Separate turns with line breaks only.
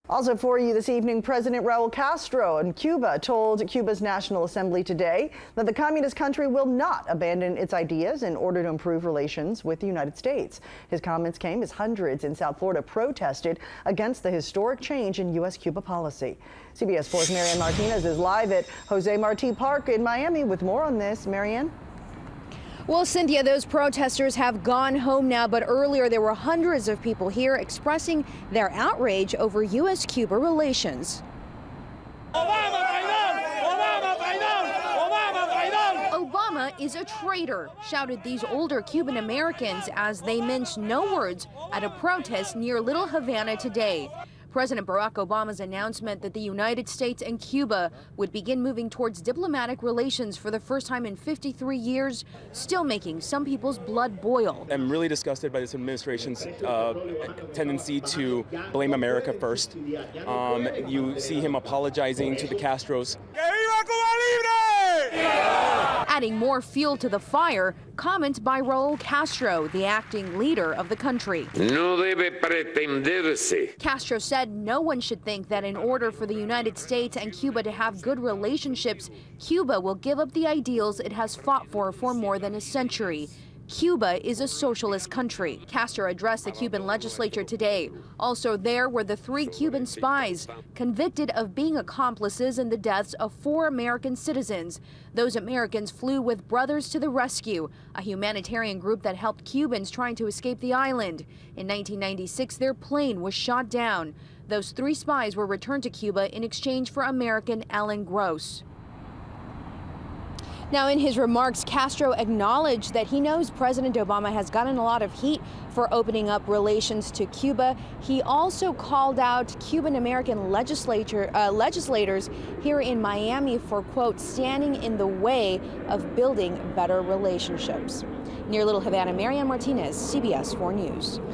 Also for you this evening, President Raul Castro in Cuba told Cuba's National Assembly today that the communist country will not abandon its ideas in order to improve relations with the United States. His comments came as hundreds in South Florida protested against the historic change in U.S.-Cuba policy. CBS 4's Marianne Martinez is live at Jose Marti Park in Miami with more on this. Marianne?
Well, Cynthia, those protesters have gone home now, but earlier there were hundreds of people here expressing their outrage over U.S.-Cuba relations. Obama is a traitor, shouted these older Cuban Americans as they minced no words at a protest near Little Havana today. President Barack Obama's announcement that the United States and Cuba would begin moving towards diplomatic relations for the first time in 53 years, still making some people's blood boil.
I'm really disgusted by this administration's tendency to blame America first. You see him apologizing to the Castros.
Adding more fuel to the fire, comments by Raul Castro, the acting leader of the country.
No debe pretenderse.
Castro said no one should think that in order for the United States and Cuba to have good relationships, Cuba will give up the ideals it has fought for more than a century. Cuba is a socialist country. Castro addressed the Cuban legislature today. Also there were the 3 Cuban spies convicted of being accomplices in the deaths of 4 American citizens. Those Americans flew with Brothers to the Rescue, a humanitarian group that helped Cubans trying to escape the island. In 1996, their plane was shot down. Those 3 spies were returned to Cuba in exchange for American Alan Gross. Now, in his remarks, Castro acknowledged that he knows President Obama has gotten a lot of heat for opening up relations to Cuba. He also called out Cuban-American legislators here in Miami for, quote, standing in the way of building better relationships. Near Little Havana, Marianne Martinez, CBS 4 News.